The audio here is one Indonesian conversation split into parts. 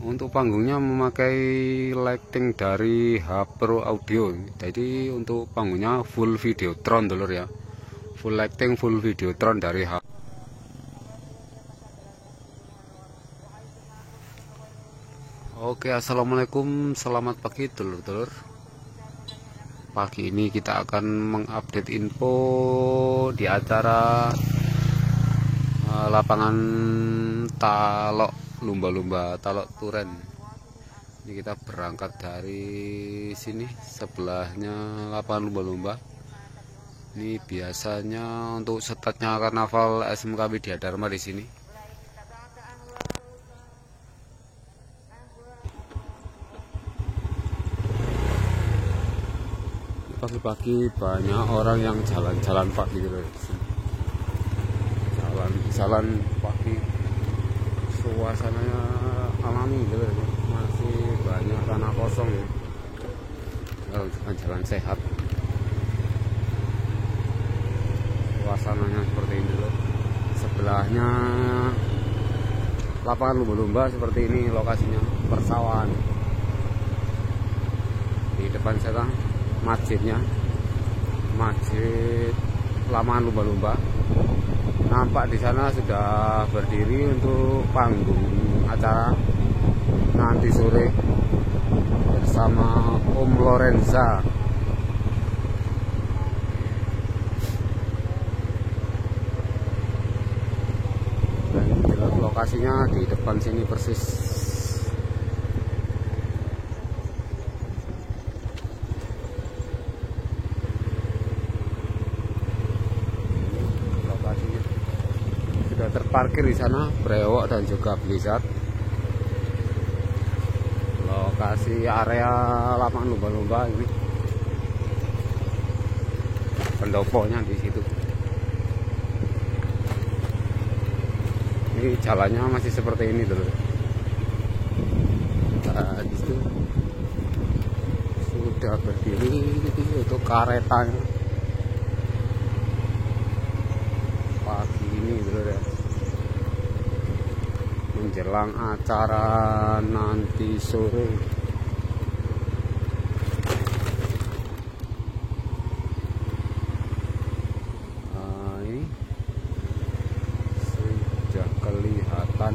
Untuk panggungnya memakai lighting dari H-Pro Audio. Jadi untuk panggungnya full Videotron dulur ya. Full lighting, full Videotron dari H. Oke, assalamualaikum, selamat pagi dulur-dulur. Pagi ini kita akan mengupdate info di acara lapangan Talok, lumba-lumba Talok Turen. Ini kita berangkat dari sini, sebelahnya lapangan lumba-lumba. Ini biasanya untuk startnya karnaval SMK Widya Dharma di sini. Pagi-pagi banyak orang yang jalan-jalan pagi gitu. Jalan pagi, suasananya alami gitu. Masih banyak tanah kosong ya. Jalan sehat. Suasananya seperti ini loh. Sebelahnya lapangan lumba-lumba seperti ini lokasinya, persawahan. Di depan saya masjidnya, masjid lapangan lumba-lumba. Nampak di sana sudah berdiri untuk panggung acara nanti sore bersama Om Lorenza. Dan lokasinya di depan sini persis. Sudah terparkir di sana brewok dan juga blizzard. Lokasi area lapangan lumba-lumba ini, pendoponya di situ. Ini jalannya masih seperti ini dulu. Nah, di situ sudah berdiri untuk karetanya. Pagi ini dulu ya, menjelang acara nanti sore. Nah, ini sudah kelihatan.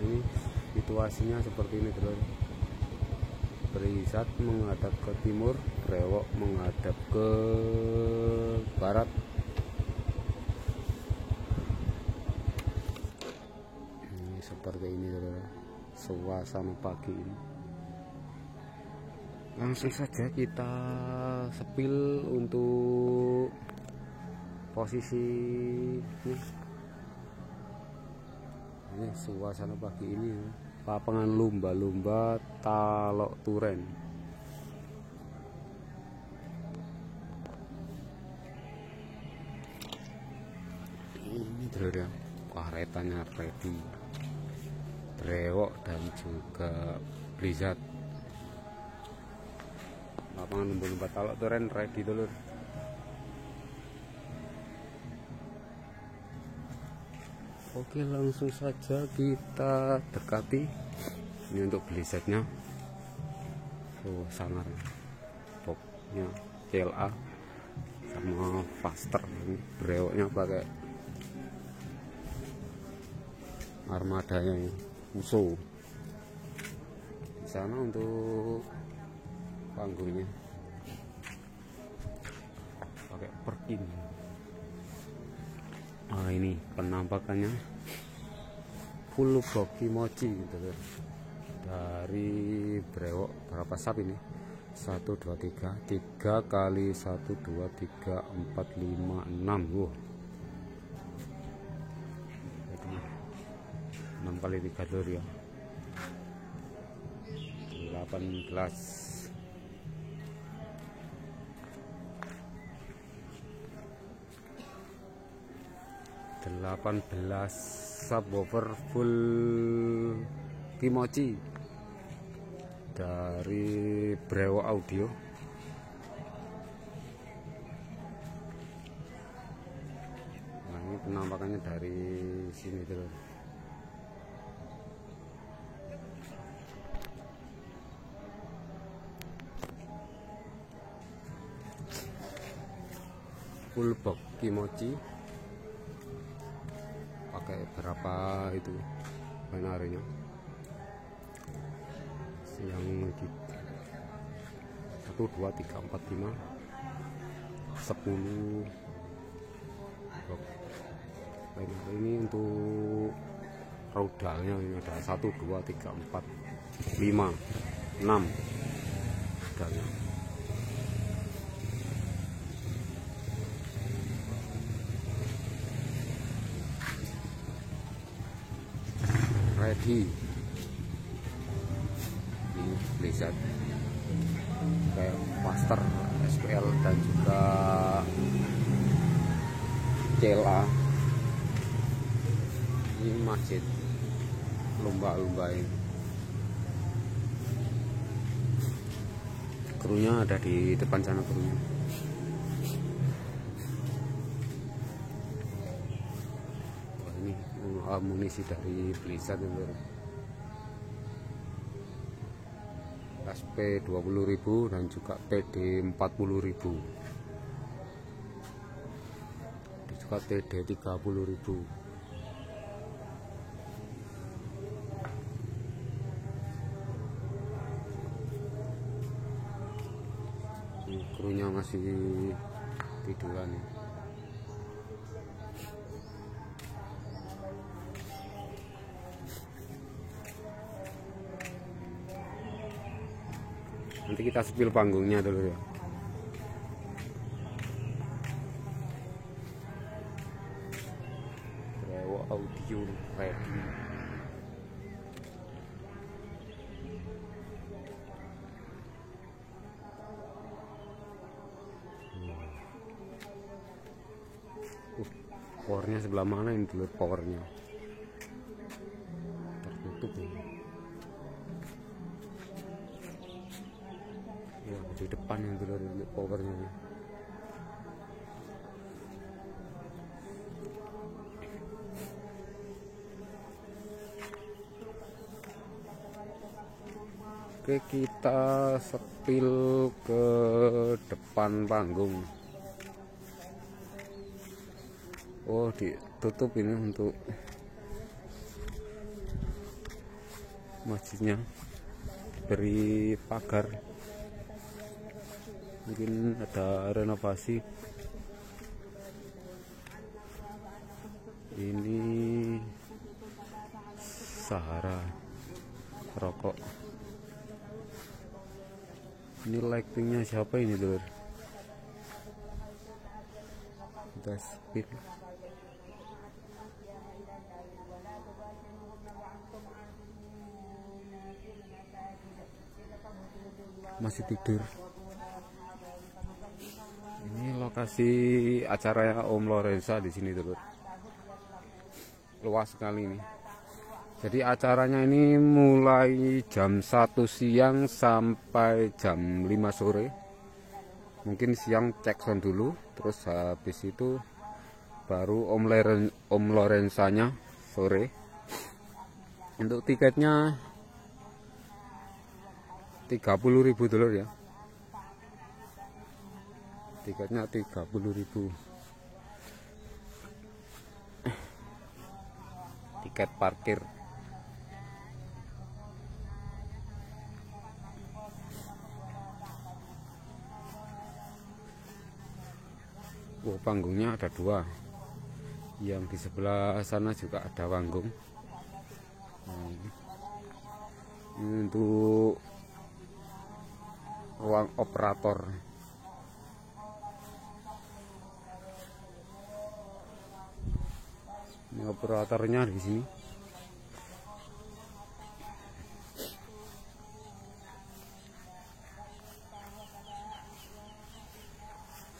Ini situasinya seperti ini terus. Blizzard menghadap ke timur, brewok menghadap ke barat. Ini seperti ini terus suasana pagi ini. Langsung saja kita sepil untuk posisi ini suasana pagi ini ya. Lapangan lumba-lumba Talok Turen. Ini dulu ya, karetannya ready, brewok dan juga blizzard. Lapangan lumba-lumba Talok Turen ready dulu. Oke, langsung saja kita dekati. Ini untuk blizzardnya. Oh, sangar boxnya CLA sama faster. Ini brewoknya pakai armadanya ini, Fuso. Di sana untuk panggungnya pakai Perkin. Nah, ini penampakannya full box kimochi gitu loh. Dari brewok berapa sap ini? 1 2 3 3 kali 1 2 3 4 5 6. Wow. 6 kali 3 dulu ya. 18 subwoofer full kimochi. dari Brewo Audio. Nah, ini penampakannya dari sini terus. Full box kimochi, pakai berapa itu benarnya yang gitu 1 2 3 4 5 10 box benar. Ini untuk rodanya ini ada 1 2 3 4 5 6 rodanya. Ready ini Blizzard kayak Master SPL dan juga CLA. Ini masjid lumba-lumba ini, krunya ada di depan sana krunya. Ini amunisi dari Blizzard itu. SP 20.000 dan juga PD 40.000, juga TD 30.000. Krunya masih tiduran. Nanti kita spill panggungnya dulu ya. Brewo Audio ready. Powernya sebelah mana ini dulu powernya? Tertutup ini. Ya, di depan yang dulu untuk powernya. Oke, kita sepil ke depan panggung. Oh, ditutup ini untuk masjidnya, beri pagar. Mungkin ada renovasi. Ini Sahara rokok. Ini lightingnya siapa ini dulur? Kita speed. Masih tidur. Ini lokasi acara Om Lorenza di sini dulu. Luas sekali ini. Jadi acaranya ini mulai jam 1 siang sampai jam 5 sore. Mungkin siang cek sound dulu, terus habis itu baru Om Lorenzanya sore. Untuk tiketnya 30.000 dolar ya. Tiketnya 30.000. Tiket parkir. Oh, panggungnya ada 2. Yang di sebelah sana juga ada panggung. Nah, ini untuk ruang operator. Ini operatornya di sini.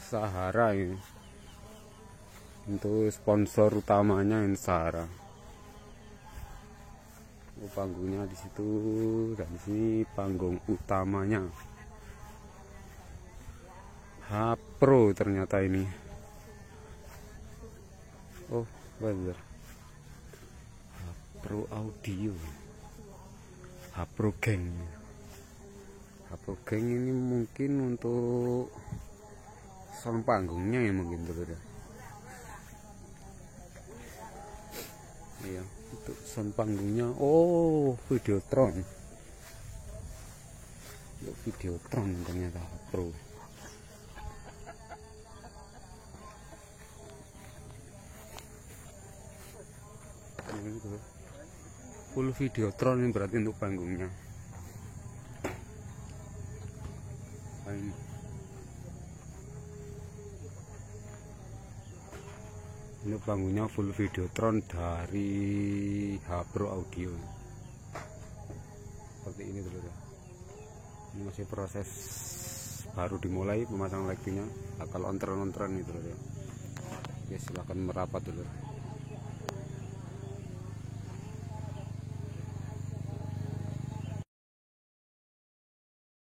Sahara ini. Untuk sponsor utamanya ini Sahara. panggungnya di situ, dan di sini panggung utamanya. H-Pro ternyata ini. Oh, bener. H-Pro Audio. H-Pro Gang. H-Pro Gang ini mungkin untuk sound panggungnya ya mungkin dulu ya. Iya, untuk sound panggungnya. Oh, Videotron. Untuk Videotron ternyata H-Pro. Full Videotron ini berarti untuk panggungnya. Ini panggungnya full Videotron dari H-Pro Audio. Seperti ini dulu ya. Ini masih proses baru dimulai pemasangan lightingnya. Nah, kalau ontren-ontren itu ya. Oke, silahkan merapat dulu.